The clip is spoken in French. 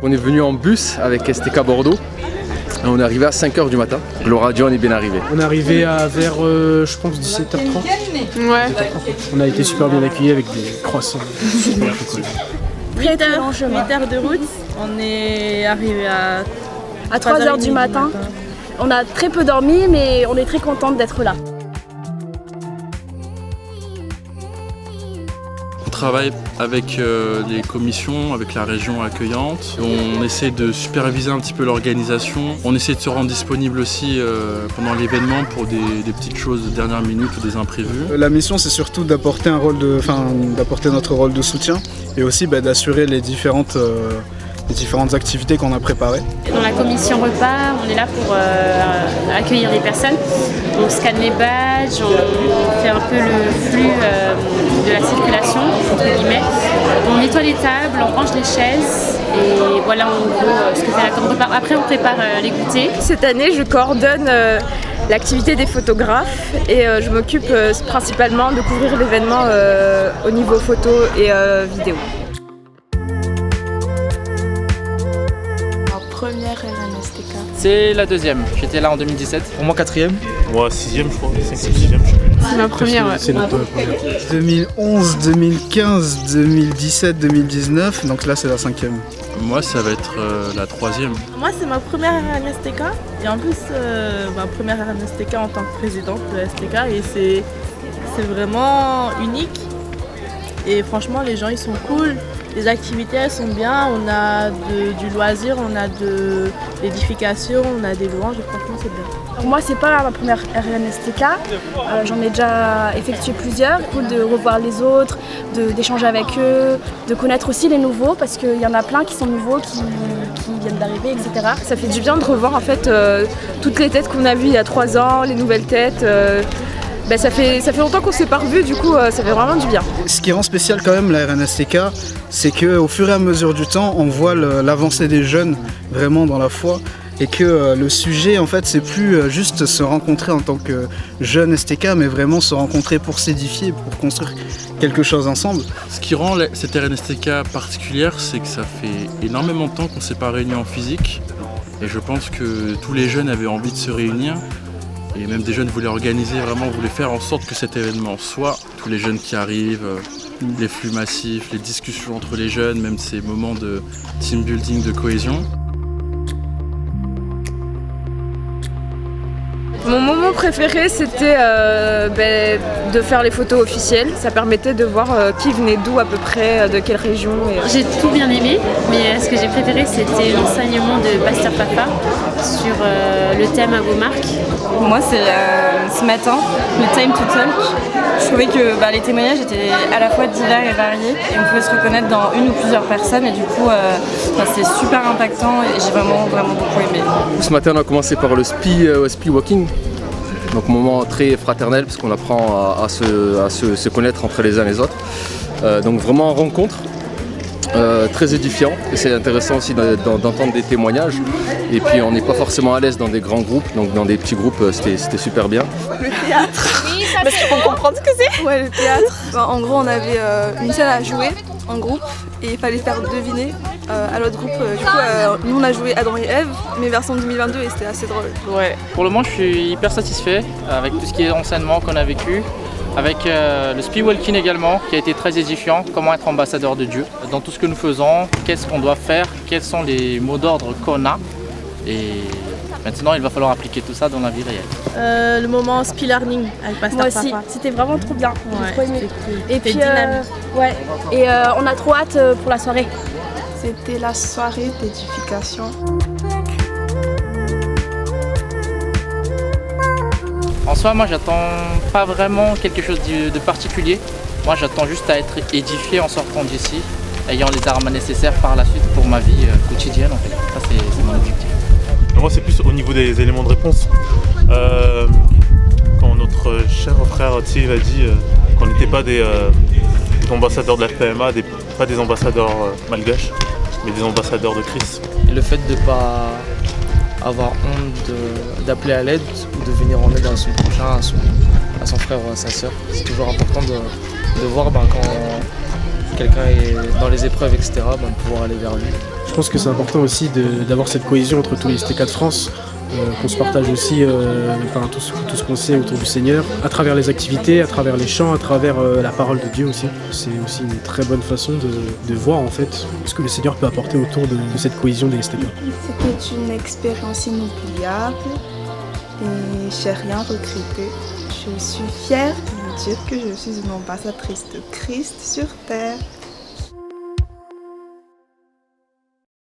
On est venu en bus avec STK Bordeaux. Et on est arrivé à 5h du matin. Gloria Dieu, on est bien arrivé. On est arrivé vers, je pense, 17h30. Ouais. On a été super bien accueillis avec des croissants. Super chocolat. 8 heures de route. On est arrivé à 3h du matin. On a très peu dormi, mais on est très contente d'être là. On travaille avec les commissions, avec la région accueillante. On essaie de superviser un petit peu l'organisation. On essaie de se rendre disponible aussi pendant l'événement pour des petites choses de dernière minute ou des imprévus. La mission, c'est surtout d'apporter d'apporter notre rôle de soutien et aussi d'assurer les différentes activités qu'on a préparées. Dans la commission repas, on est là pour accueillir les personnes. On scanne les badges, on fait un peu le flux de la circulation, entre guillemets. On nettoie les tables, on range les chaises et voilà en gros ce que fait la com repas. Après on prépare les goûters. Cette année, je coordonne l'activité des photographes et je m'occupe principalement de couvrir l'événement au niveau photo et vidéo. Première RNSTK. C'est la deuxième, j'étais là en 2017. Pour moi 4e. Moi 6e je crois, 5e, 6e, je sais plus. C'est ma première, ouais. C'est notre première. 2011, 2015, 2017, 2019, donc là c'est la 5e. Moi, ça va être la 3e. Moi, c'est ma première RNSTK et en plus ma première RNSTK en tant que présidente de la STK et c'est vraiment unique et franchement les gens ils sont cool. Les activités elles sont bien, on a du loisir, on a de l'édification, on a des louanges et franchement c'est bien. Pour moi, c'est pas ma première RNSTK. J'en ai déjà effectué plusieurs. Cool de revoir les autres, d'échanger avec eux, de connaître aussi les nouveaux parce qu'il y en a plein qui sont nouveaux, qui viennent d'arriver, etc. Ça fait du bien de revoir en fait toutes les têtes qu'on a vues il y a 3 ans, les nouvelles têtes. Ça fait longtemps qu'on s'est pas revus, du coup ça fait vraiment du bien. Ce qui rend spécial quand même la RNSTK, c'est qu'au fur et à mesure du temps, on voit l'avancée des jeunes vraiment dans la foi et que le sujet en fait c'est plus juste se rencontrer en tant que jeune STK, mais vraiment se rencontrer pour s'édifier, pour construire quelque chose ensemble. Ce qui rend cette RNSTK particulière, c'est que ça fait énormément de temps qu'on ne s'est pas réunis en physique et je pense que tous les jeunes avaient envie de se réunir. Et même des jeunes voulaient organiser, vraiment voulaient faire en sorte que cet événement soit tous les jeunes qui arrivent, les flux massifs, les discussions entre les jeunes, même ces moments de team building, de cohésion. Mon moment préféré c'était de faire les photos officielles. Ça permettait de voir qui venait d'où à peu près, de quelle région. J'ai tout bien aimé, mais ce que j'ai préféré c'était l'enseignement de Pasteur Papa sur le thème à vos marques. Moi c'est ce matin, le Time to Talk. Je trouvais que les témoignages étaient à la fois divers et variés et on pouvait se reconnaître dans une ou plusieurs personnes et du coup c'est super impactant et j'ai vraiment beaucoup aimé. Ce matin on a commencé par le speed walking. Donc moment très fraternel parce qu'on apprend à se connaître entre les uns et les autres. Donc vraiment rencontre, très édifiant et c'est intéressant aussi d'entendre des témoignages. Et puis on n'est pas forcément à l'aise dans des grands groupes, donc dans des petits groupes c'était super bien. Le théâtre, parce qu'il faut comprendre ce que c'est. Ouais, le théâtre. En gros, on avait une scène à jouer en groupe et il fallait faire deviner à l'autre groupe. Du coup, nous on a joué Adam et Ève, mais version 2022 et c'était assez drôle. Ouais, pour le moment je suis hyper satisfait avec tout ce qui est enseignement qu'on a vécu. Avec le speedwalking également, qui a été très édifiant, comment être ambassadeur de Dieu. Dans tout ce que nous faisons, qu'est-ce qu'on doit faire, quels sont les mots d'ordre qu'on a. Et maintenant, il va falloir appliquer tout ça dans la vie réelle. Le moment speed learning avec Pasteur Moi aussi, Papa. c'était vraiment trop bien. J'ai trop aimé. Et puis dynamique. Et on a trop hâte pour la soirée. C'était la soirée d'édification. En soi, moi, j'attends pas vraiment quelque chose de particulier. Moi, j'attends juste à être édifié en sortant d'ici, ayant les armes nécessaires par la suite pour ma vie quotidienne. En fait. Ça, c'est mon objectif. Moi, c'est plus au niveau des éléments de réponse. Quand notre cher frère Thierry a dit qu'on n'était pas des ambassadeurs de la PMA, pas des ambassadeurs malgaches, mais des ambassadeurs de Christ. Et le fait de ne pas avoir honte d'appeler à l'aide ou de venir en aide à son prochain, à son frère ou à sa sœur. C'est toujours important de voir quand quelqu'un est dans les épreuves, etc., de pouvoir aller vers lui. Je pense que c'est important aussi d'avoir cette cohésion entre tous les STK de France, qu'on se partage aussi tout ce qu'on sait autour du Seigneur, à travers les activités, à travers les chants, à travers la parole de Dieu aussi. C'est aussi une très bonne façon de voir en fait ce que le Seigneur peut apporter autour de cette cohésion des STK. C'était une expérience inoubliable et j'ai rien regretté. Je suis fière de dire que je suis une ambassadrice de Christ sur terre.